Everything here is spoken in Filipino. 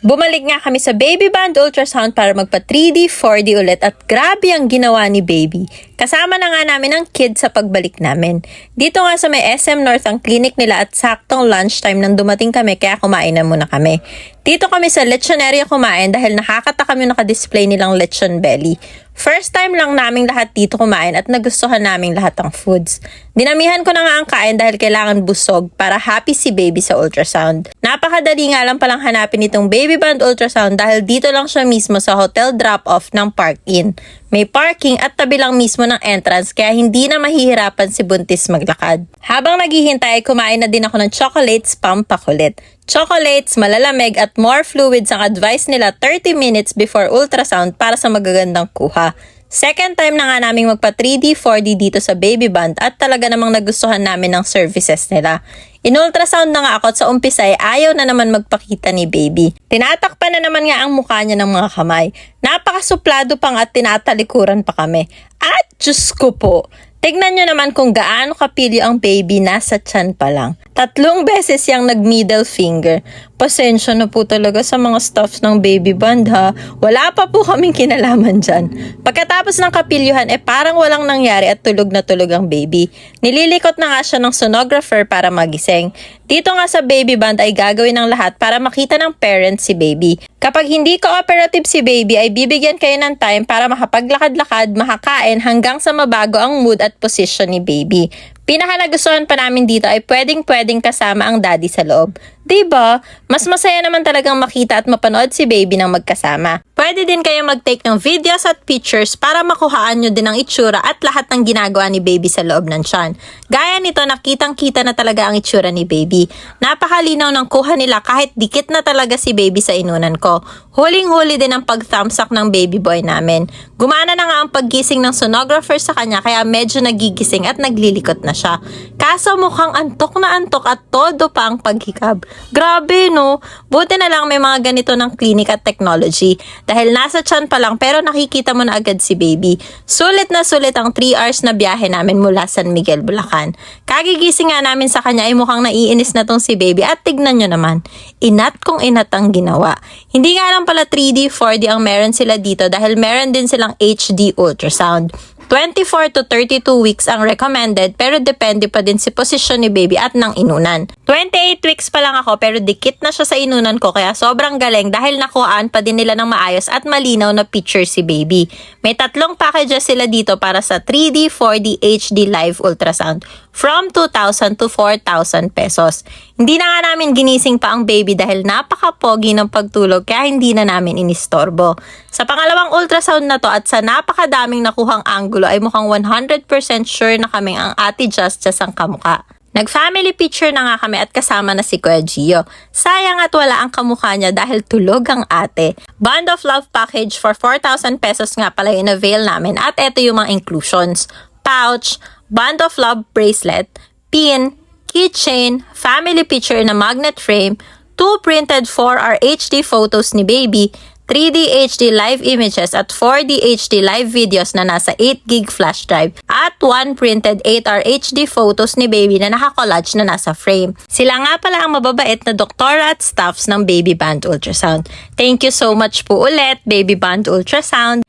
Bumalik nga kami sa Baby Band Ultrasound para magpa 3D, 4D ulit at grabe ang ginawa ni Baby. Kasama na nga namin ang kid sa pagbalik namin. Dito nga sa may SM North ang clinic nila at saktong lunchtime nang dumating kami kaya kumain na muna kami. Dito kami sa lechon area kumain dahil nakakatakam yung naka-display nilang lechon belly. First time lang naming lahat dito kumain at nagustuhan naming lahat ng foods. Dinamihan ko na nga ang kain dahil kailangan busog para happy si Baby sa ultrasound. Napakadali nga lang palang hanapin itong Baby Band Ultrasound dahil dito lang siya mismo sa hotel drop-off ng Park-In. May parking at tabi lang mismo ng entrance kaya hindi na mahihirapan si Buntis maglakad. Habang naghihintay ay kumain na din ako ng chocolates pampakulit. Chocolates, malalamig at more fluids ang advice nila 30 minutes before ultrasound para sa magagandang kuha. Second time na nga naming magpa 3D, 4D dito sa Baby Band at talaga namang nagustuhan namin ng services nila. In-ultrasound na nga ako at sa umpisa ay ayaw na naman magpakita ni Baby. Tinatakpan na naman nga ang mukha niya ng mga kamay. Napakasuplado pang at tinatalikuran pa kami. At Diyos ko po, tignan nyo naman kung gaano kapilyo ang Baby nasa tiyan pa lang. 3 beses yang nag-middle finger. Pasensya na po talaga sa mga staffs ng Baby Band ha. Wala pa po kaming kinalaman dyan. Pagkatapos ng kapilyuhan parang walang nangyari at tulog na tulog ang Baby. Nililikot na nga siya ng sonographer para magising. Dito nga sa Baby Band ay gagawin ng lahat para makita ng parents si Baby. Kapag hindi cooperative si Baby ay bibigyan kayo ng time para makapaglakad-lakad, makakain hanggang sa mabago ang mood at position ni Baby. Pinakanagustuhan pa namin dito ay pwedeng kasama ang daddy sa loob. Diba? Mas masaya naman talagang makita at mapanood si Baby ng magkasama. Pwede din kayo mag-take ng videos at pictures para makuhaan nyo din ang itsura at lahat ng ginagawa ni Baby sa loob ng tiyan. Gaya nito, nakitang-kita na talaga ang itsura ni Baby. Napakalinaw ng kuha nila kahit dikit na talaga si Baby sa inunan ko. Huling-huli din ang pag-thumbsuck ng baby boy namin. Gumana na nga ang paggising ng sonographer sa kanya kaya medyo nagigising at naglilikot na siya. Kaso mukhang antok na antok at todo pa ang paghikab. Grabe no? Buti na lang may mga ganito ng clinic at technology. Dahil nasa tiyan pa lang pero nakikita mo na agad si Baby. Sulit na sulit ang 3 hours na biyahe namin mula San Miguel, Bulacan. Kagigising nga namin sa kanya ay mukhang naiinis na tong si Baby at tignan nyo naman. Inat kung inat ang ginawa. Hindi nga lang pala 3D, 4D ang meron sila dito dahil meron din silang HD ultrasound. 24 to 32 weeks ang recommended pero depende pa din si posisyon ni Baby at ng inunan. 28 weeks pa lang ako pero dikit na siya sa inunan ko kaya sobrang galing dahil nakuhaan pa din nila ng maayos at malinaw na picture si Baby. May 3 packages sila dito para sa 3D, 4D, HD live ultrasound from 2,000 to 4,000 pesos. Hindi na nga namin ginising pa ang Baby dahil napaka-pogi ng pagtulog kaya hindi na namin inistorbo. Sa pangalawang ultrasound na to at sa napakadaming nakuhang angulo ay mukhang 100% sure na kaming ang Ate Just ang kamukha. Nag-family picture na nga kami at kasama na si Kuya Gio. Sayang at wala ang kamukha niya dahil tulog ang ate. Band of Love package for 4,000 pesos nga pala yung avail namin at eto yung mga inclusions. Pouch, Band of Love bracelet, pin, keychain, family picture na magnet frame, 2 printed 4R HD photos ni Baby, 3D HD live images at 4D HD live videos na nasa 8GB flash drive at 1 printed 8R HD photos ni Baby na nakakollage na nasa frame. Sila nga pala ang mababait na doktora at staffs ng Baby Band Ultrasound. Thank you so much po ulit, Baby Band Ultrasound!